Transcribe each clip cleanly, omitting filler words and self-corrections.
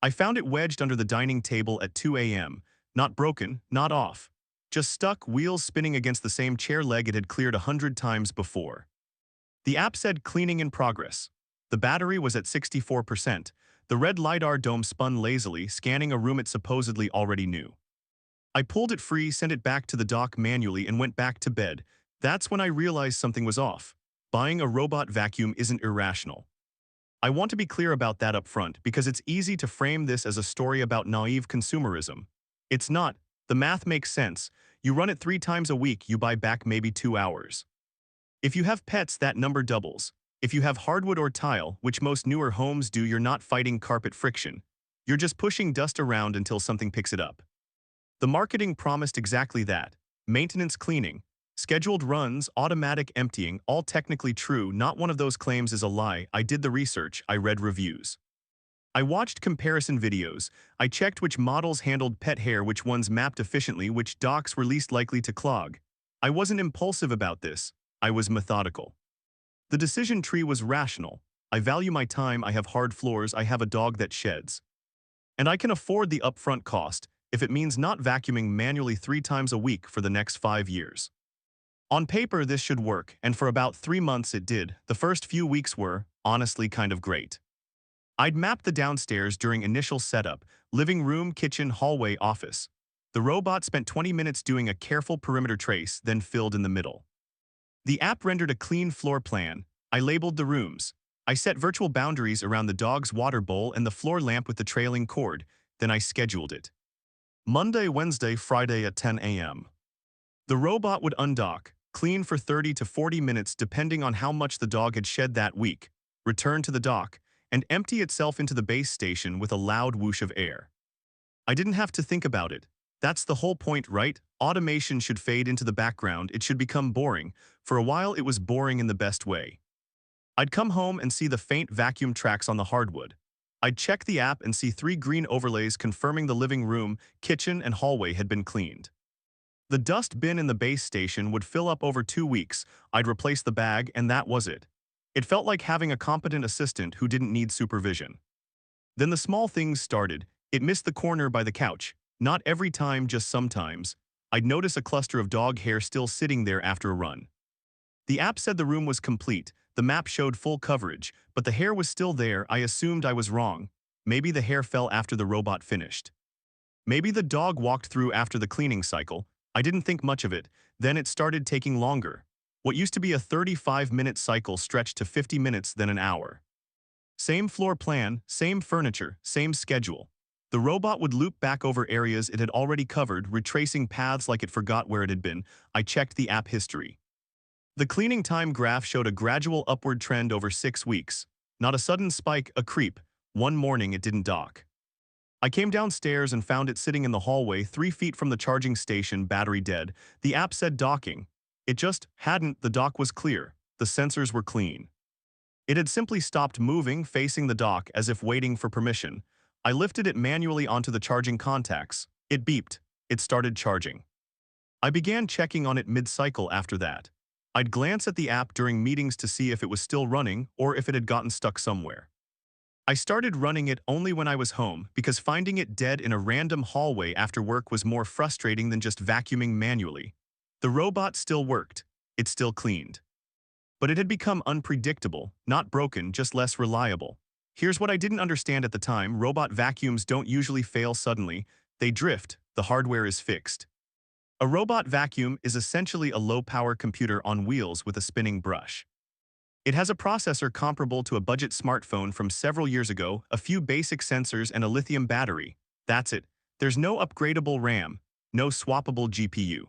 I found it wedged under the dining table at 2 a.m., not broken, not off. Just stuck, wheels spinning against the same chair leg it had cleared 100 times before. The app said cleaning in progress. The battery was at 64%. The red LiDAR dome spun lazily, scanning a room it supposedly already knew. I pulled it free, sent it back to the dock manually, and went back to bed. That's when I realized something was off. Buying a robot vacuum isn't irrational. I want to be clear about that up front because it's easy to frame this as a story about naive consumerism. It's not. The math makes sense. You run it 3 times a week, you buy back maybe 2 hours. If you have pets, that number doubles. If you have hardwood or tile, which most newer homes do, you're not fighting carpet friction. You're just pushing dust around until something picks it up. The marketing promised exactly that. Maintenance cleaning, scheduled runs, automatic emptying, all technically true. Not one of those claims is a lie. I did the research, I read reviews. I watched comparison videos. I checked which models handled pet hair, which ones mapped efficiently, which docks were least likely to clog. I wasn't impulsive about this. I was methodical. The decision tree was rational. I value my time, I have hard floors, I have a dog that sheds. And I can afford the upfront cost if it means not vacuuming manually 3 times a week for the next 5 years. On paper, this should work, and for about 3 months it did. The first few weeks were, honestly, kind of great. I'd mapped the downstairs during initial setup: living room, kitchen, hallway, office. The robot spent 20 minutes doing a careful perimeter trace, then filled in the middle. The app rendered a clean floor plan. I labeled the rooms. I set virtual boundaries around the dog's water bowl and the floor lamp with the trailing cord. Then I scheduled it. Monday, Wednesday, Friday at 10 a.m. The robot would undock, clean for 30 to 40 minutes depending on how much the dog had shed that week, return to the dock, and empty itself into the base station with a loud whoosh of air. I didn't have to think about it. That's the whole point, right? Automation should fade into the background, it should become boring. For a while it was boring in the best way. I'd come home and see the faint vacuum tracks on the hardwood. I'd check the app and see 3 green overlays confirming the living room, kitchen, and hallway had been cleaned. The dust bin in the base station would fill up over 2 weeks. I'd replace the bag, and that was it. It felt like having a competent assistant who didn't need supervision. Then the small things started. It missed the corner by the couch. Not every time, just sometimes. I'd notice a cluster of dog hair still sitting there after a run. The app said the room was complete. The map showed full coverage, but the hair was still there. I assumed I was wrong. Maybe the hair fell after the robot finished. Maybe the dog walked through after the cleaning cycle. I didn't think much of it. Then it started taking longer. What used to be a 35-minute cycle stretched to 50 minutes, then an hour. Same floor plan, same furniture, same schedule. The robot would loop back over areas it had already covered, retracing paths like it forgot where it had been. I checked the app history. The cleaning time graph showed a gradual upward trend over 6 weeks. Not a sudden spike, a creep. One morning it didn't dock. I came downstairs and found it sitting in the hallway 3 feet from the charging station, battery dead. The app said docking. It just hadn't. The dock was clear. The sensors were clean. It had simply stopped moving, facing the dock as if waiting for permission. I lifted it manually onto the charging contacts. It beeped. It started charging. I began checking on it mid-cycle after that. I'd glance at the app during meetings to see if it was still running or if it had gotten stuck somewhere. I started running it only when I was home because finding it dead in a random hallway after work was more frustrating than just vacuuming manually. The robot still worked. It still cleaned. But it had become unpredictable, not broken, just less reliable. Here's what I didn't understand at the time: robot vacuums don't usually fail suddenly. They drift. The hardware is fixed. A robot vacuum is essentially a low-power computer on wheels with a spinning brush. It has a processor comparable to a budget smartphone from several years ago, a few basic sensors, and a lithium battery. That's it. There's no upgradable RAM, no swappable GPU.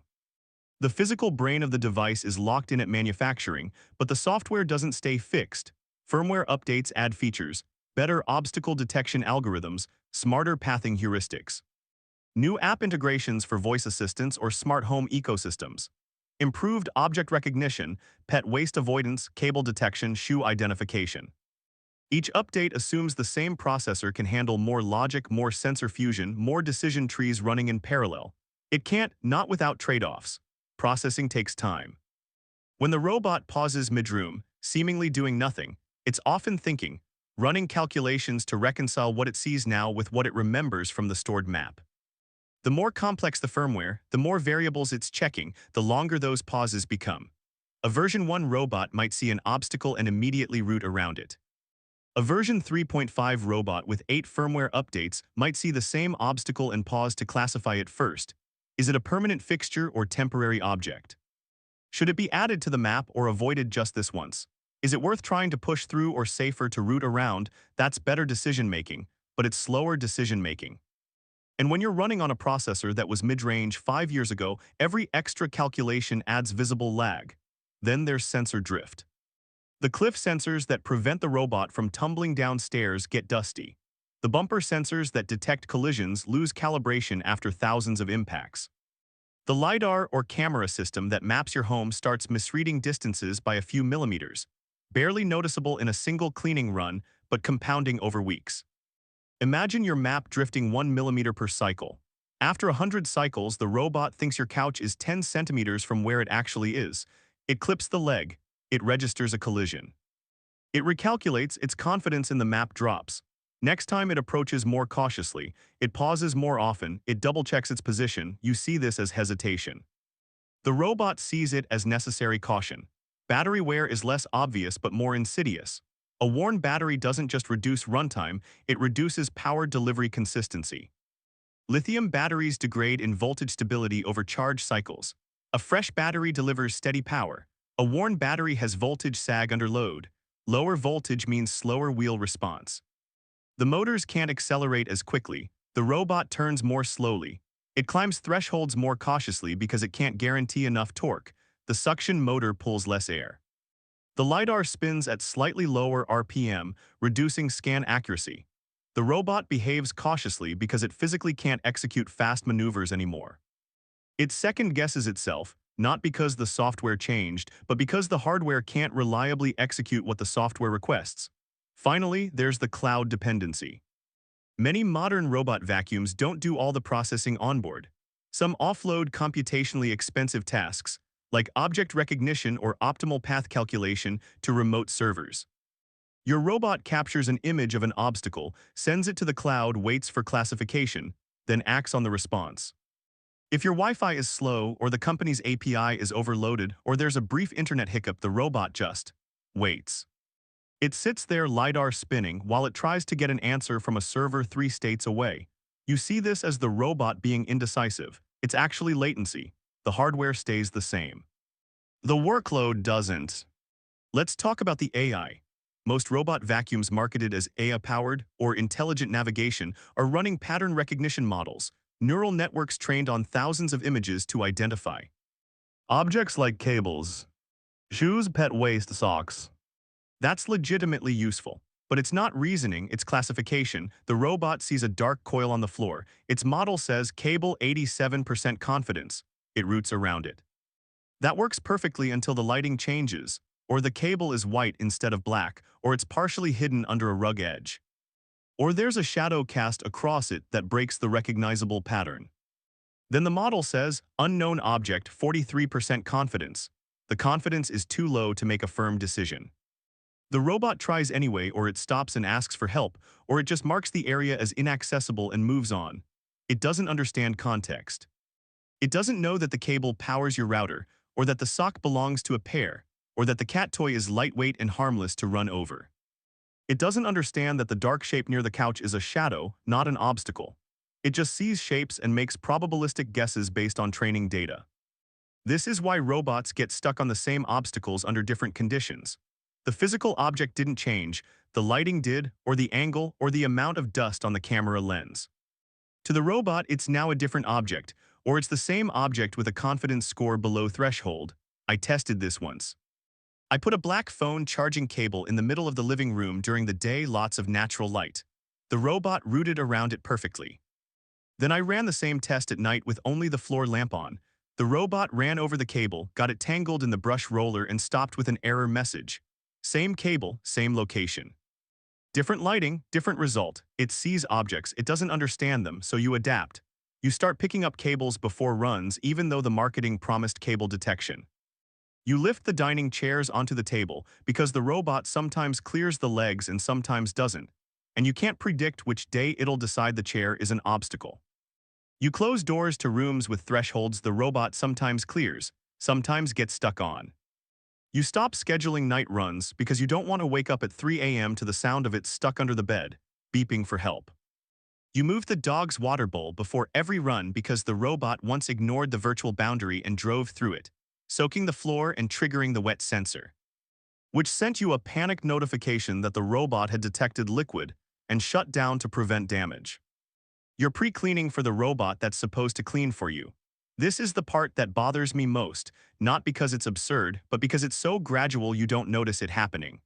The physical brain of the device is locked in at manufacturing, but the software doesn't stay fixed. Firmware updates add features, better obstacle detection algorithms, smarter pathing heuristics. New app integrations for voice assistants or smart home ecosystems. Improved object recognition, pet waste avoidance, cable detection, shoe identification. Each update assumes the same processor can handle more logic, more sensor fusion, more decision trees running in parallel. It can't, not without trade-offs. Processing takes time. When the robot pauses mid-room, seemingly doing nothing, it's often thinking. running calculations to reconcile what it sees now with what it remembers from the stored map. The more complex the firmware, the more variables it's checking, the longer those pauses become. A version 1 robot might see an obstacle and immediately route around it. A version 3.5 robot with 8 firmware updates might see the same obstacle and pause to classify it first. Is it a permanent fixture or temporary object? Should it be added to the map or avoided just this once? Is it worth trying to push through or safer to route around? That's better decision-making, but it's slower decision-making. And when you're running on a processor that was mid-range 5 years ago, every extra calculation adds visible lag. Then there's sensor drift. The cliff sensors that prevent the robot from tumbling downstairs get dusty. The bumper sensors that detect collisions lose calibration after thousands of impacts. The LiDAR or camera system that maps your home starts misreading distances by a few millimeters, barely noticeable in a single cleaning run, but compounding over weeks. Imagine your map drifting 1 millimeter per cycle. After 100 cycles, the robot thinks your couch is 10 centimeters from where it actually is. It clips the leg. It registers a collision. It recalculates, its confidence in the map drops. Next time it approaches more cautiously, it pauses more often, it double-checks its position. You see this as hesitation. The robot sees it as necessary caution. Battery wear is less obvious but more insidious. A worn battery doesn't just reduce runtime, it reduces power delivery consistency. Lithium batteries degrade in voltage stability over charge cycles. A fresh battery delivers steady power. A worn battery has voltage sag under load. Lower voltage means slower wheel response. The motors can't accelerate as quickly. The robot turns more slowly. It climbs thresholds more cautiously because it can't guarantee enough torque. The suction motor pulls less air. The LiDAR spins at slightly lower RPM, reducing scan accuracy. The robot behaves cautiously because it physically can't execute fast maneuvers anymore. It second-guesses itself, not because the software changed, but because the hardware can't reliably execute what the software requests. Finally, there's the cloud dependency. Many modern robot vacuums don't do all the processing onboard. Some offload computationally expensive tasks, like object recognition or optimal path calculation, to remote servers. Your robot captures an image of an obstacle, sends it to the cloud, waits for classification, then acts on the response. If your Wi-Fi is slow, or the company's API is overloaded, or there's a brief internet hiccup, the robot just waits. It sits there, LiDAR spinning, while it tries to get an answer from a server 3 states away. You see this as the robot being indecisive. It's actually latency. The hardware stays the same. The workload doesn't. Let's talk about the AI. Most robot vacuums marketed as AI-powered or intelligent navigation are running pattern recognition models, neural networks trained on thousands of images to identify objects like cables, shoes, pet waste, socks. That's legitimately useful. But it's not reasoning, it's classification. The robot sees a dark coil on the floor. Its model says cable 87% confidence. It routes around it. That works perfectly until the lighting changes, or the cable is white instead of black, or it's partially hidden under a rug edge. Or there's a shadow cast across it that breaks the recognizable pattern. Then the model says, unknown object, 43% confidence. The confidence is too low to make a firm decision. The robot tries anyway, or it stops and asks for help, or it just marks the area as inaccessible and moves on. It doesn't understand context. It doesn't know that the cable powers your router, or that the sock belongs to a pair, or that the cat toy is lightweight and harmless to run over. It doesn't understand that the dark shape near the couch is a shadow, not an obstacle. It just sees shapes and makes probabilistic guesses based on training data. This is why robots get stuck on the same obstacles under different conditions. The physical object didn't change, the lighting did, or the angle, or the amount of dust on the camera lens. To the robot, it's now a different object, or it's the same object with a confidence score below threshold. I tested this once. I put a black phone charging cable in the middle of the living room during the day, lots of natural light. The robot routed around it perfectly. Then I ran the same test at night with only the floor lamp on. The robot ran over the cable, got it tangled in the brush roller, and stopped with an error message. Same cable, same location. Different lighting, different result. It sees objects, it doesn't understand them, so you adapt. You start picking up cables before runs, even though the marketing promised cable detection. You lift the dining chairs onto the table because the robot sometimes clears the legs and sometimes doesn't, and you can't predict which day it'll decide the chair is an obstacle. You close doors to rooms with thresholds the robot sometimes clears, sometimes gets stuck on. You stop scheduling night runs because you don't want to wake up at 3 a.m. to the sound of it stuck under the bed, beeping for help. You move the dog's water bowl before every run because the robot once ignored the virtual boundary and drove through it, soaking the floor and triggering the wet sensor, which sent you a panicked notification that the robot had detected liquid and shut down to prevent damage. You're pre-cleaning for the robot that's supposed to clean for you. This is the part that bothers me most, not because it's absurd, but because it's so gradual you don't notice it happening.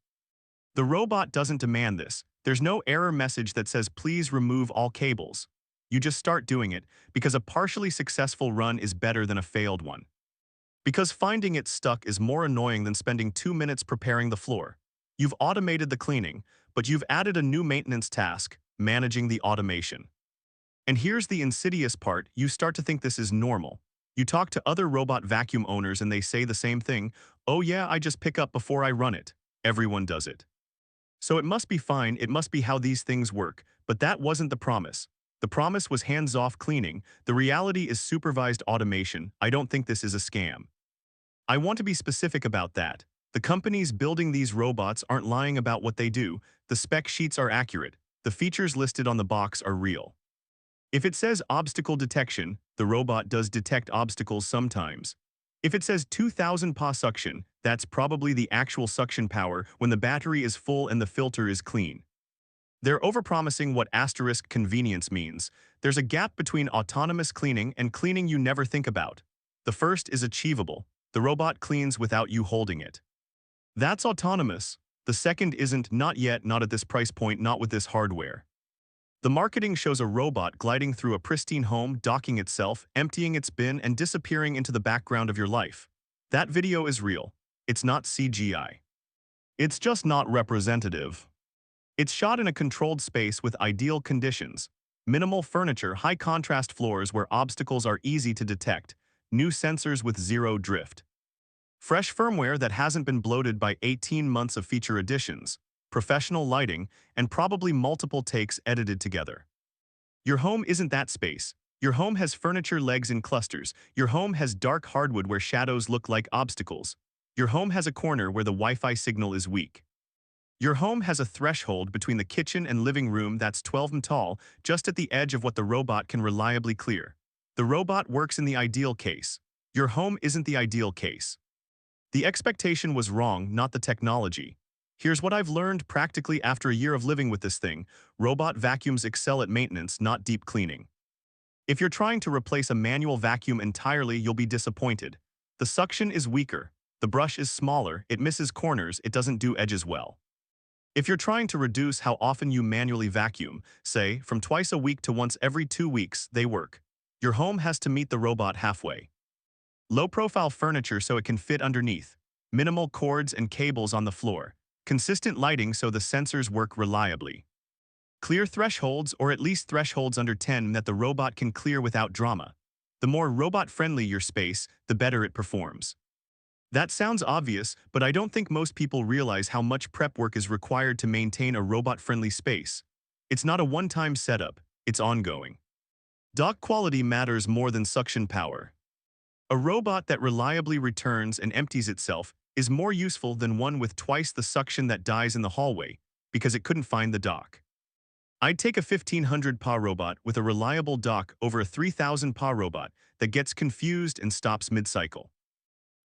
The robot doesn't demand this. There's no error message that says please remove all cables. You just start doing it because a partially successful run is better than a failed one. Because finding it stuck is more annoying than spending 2 minutes preparing the floor. You've automated the cleaning, but you've added a new maintenance task, managing the automation. And here's the insidious part, you start to think this is normal. You talk to other robot vacuum owners and they say the same thing, oh yeah, I just pick up before I run it. Everyone does it. So it must be fine, it must be how these things work, but that wasn't the promise. The promise was hands-off cleaning, the reality is supervised automation. I don't think this is a scam. I want to be specific about that. The companies building these robots aren't lying about what they do, the spec sheets are accurate, the features listed on the box are real. If it says obstacle detection, the robot does detect obstacles sometimes. If it says 2000 PA suction, that's probably the actual suction power when the battery is full and the filter is clean. They're overpromising what asterisk convenience means. There's a gap between autonomous cleaning and cleaning you never think about. The first is achievable. The robot cleans without you holding it. That's autonomous. The second isn't, not yet, not at this price point, not with this hardware. The marketing shows a robot gliding through a pristine home, docking itself, emptying its bin, and disappearing into the background of your life. That video is real. It's not CGI. It's just not representative. It's shot in a controlled space with ideal conditions. Minimal furniture, high contrast floors where obstacles are easy to detect, new sensors with zero drift. Fresh firmware that hasn't been bloated by 18 months of feature additions, professional lighting, and probably multiple takes edited together. Your home isn't that space. Your home has furniture legs in clusters. Your home has dark hardwood where shadows look like obstacles. Your home has a corner where the Wi-Fi signal is weak. Your home has a threshold between the kitchen and living room that's 12 m tall, just at the edge of what the robot can reliably clear. The robot works in the ideal case. Your home isn't the ideal case. The expectation was wrong, not the technology. Here's what I've learned practically after a year of living with this thing. Robot vacuums excel at maintenance, not deep cleaning. If you're trying to replace a manual vacuum entirely, you'll be disappointed. The suction is weaker. The brush is smaller, it misses corners, it doesn't do edges well. If you're trying to reduce how often you manually vacuum, say, from twice a week to once every 2 weeks, they work. Your home has to meet the robot halfway. Low-profile furniture so it can fit underneath. Minimal cords and cables on the floor. Consistent lighting so the sensors work reliably. Clear thresholds, or at least thresholds under 10 that the robot can clear without drama. The more robot-friendly your space, the better it performs. That sounds obvious, but I don't think most people realize how much prep work is required to maintain a robot-friendly space. It's not a one-time setup, it's ongoing. Dock quality matters more than suction power. A robot that reliably returns and empties itself is more useful than one with twice the suction that dies in the hallway because it couldn't find the dock. I'd take a 1500 PA robot with a reliable dock over a 3000 PA robot that gets confused and stops mid-cycle.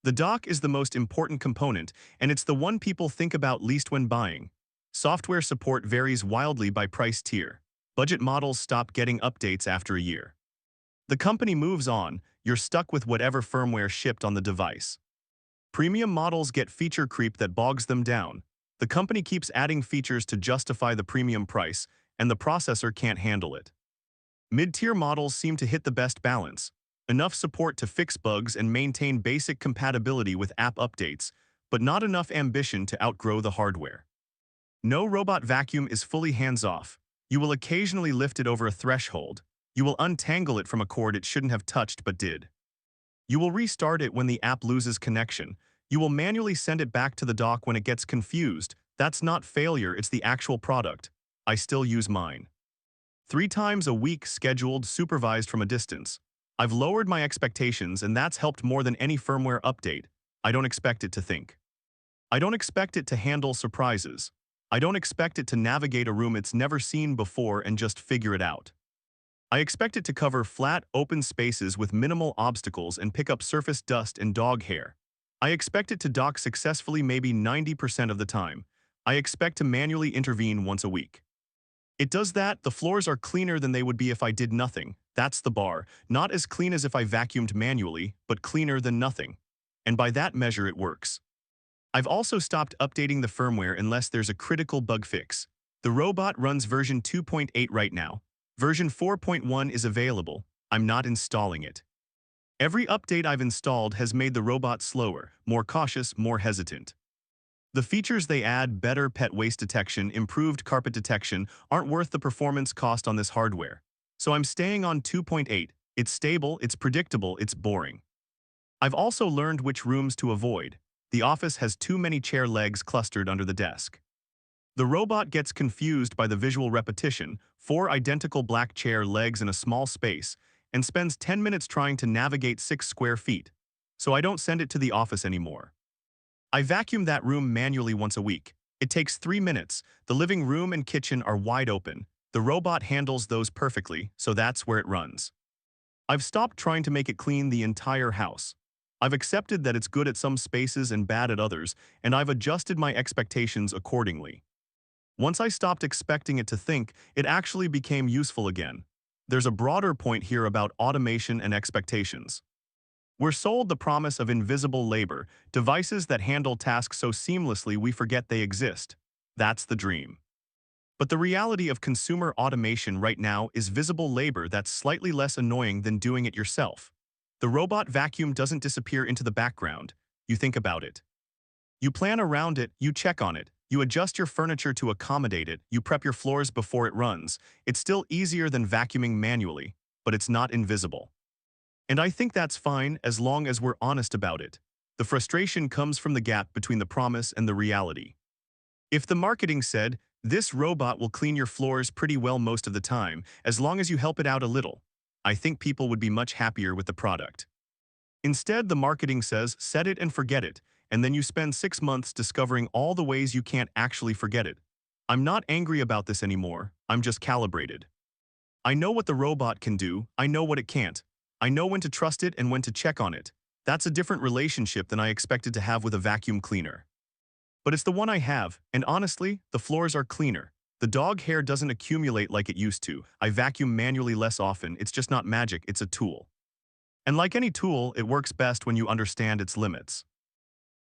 The dock is the most important component, and it's the one people think about least when buying. Software support varies wildly by price tier. Budget models stop getting updates after a year. The company moves on, you're stuck with whatever firmware shipped on the device. Premium models get feature creep that bogs them down. The company keeps adding features to justify the premium price, and the processor can't handle it. Mid-tier models seem to hit the best balance. Enough support to fix bugs and maintain basic compatibility with app updates, but not enough ambition to outgrow the hardware. No robot vacuum is fully hands-off. You will occasionally lift it over a threshold. You will untangle it from a cord it shouldn't have touched but did. You will restart it when the app loses connection. You will manually send it back to the dock when it gets confused. That's not failure, it's the actual product. I still use mine. 3 times a week scheduled, supervised from a distance. I've lowered my expectations and that's helped more than any firmware update. I don't expect it to think. I don't expect it to handle surprises. I don't expect it to navigate a room it's never seen before and just figure it out. I expect it to cover flat, open spaces with minimal obstacles and pick up surface dust and dog hair. I expect it to dock successfully maybe 90% of the time. I expect to manually intervene once a week. It does that. The floors are cleaner than they would be if I did nothing. That's the bar. Not as clean as if I vacuumed manually, but cleaner than nothing. And by that measure, it works. I've also stopped updating the firmware unless there's a critical bug fix. The robot runs version 2.8 right now. Version 4.1 is available. I'm not installing it. Every update I've installed has made the robot slower, more cautious, more hesitant. The features they add, better pet waste detection, improved carpet detection, aren't worth the performance cost on this hardware. So I'm staying on 2.8. It's stable, it's predictable, it's boring. I've also learned which rooms to avoid. The office has too many chair legs clustered under the desk. The robot gets confused by the visual repetition, 4 identical black chair legs in a small space, and spends 10 minutes trying to navigate 6 square feet. So I don't send it to the office anymore. I vacuum that room manually once a week. It takes 3 minutes. The living room and kitchen are wide open. The robot handles those perfectly, so that's where it runs. I've stopped trying to make it clean the entire house. I've accepted that it's good at some spaces and bad at others, and I've adjusted my expectations accordingly. Once I stopped expecting it to think, it actually became useful again. There's a broader point here about automation and expectations. We're sold the promise of invisible labor, devices that handle tasks so seamlessly we forget they exist. That's the dream. But the reality of consumer automation right now is visible labor that's slightly less annoying than doing it yourself. The robot vacuum doesn't disappear into the background. You think about it. You plan around it, you check on it, you adjust your furniture to accommodate it, you prep your floors before it runs. It's still easier than vacuuming manually, but it's not invisible. And I think that's fine as long as we're honest about it. The frustration comes from the gap between the promise and the reality. If the marketing said, this robot will clean your floors pretty well most of the time, as long as you help it out a little, I think people would be much happier with the product. Instead, the marketing says, set it and forget it, and then you spend 6 months discovering all the ways you can't actually forget it. I'm not angry about this anymore, I'm just calibrated. I know what the robot can do, I know what it can't. I know when to trust it and when to check on it. That's a different relationship than I expected to have with a vacuum cleaner. But it's the one I have, and honestly, the floors are cleaner. The dog hair doesn't accumulate like it used to. I vacuum manually less often, it's just not magic, it's a tool. And like any tool, it works best when you understand its limits.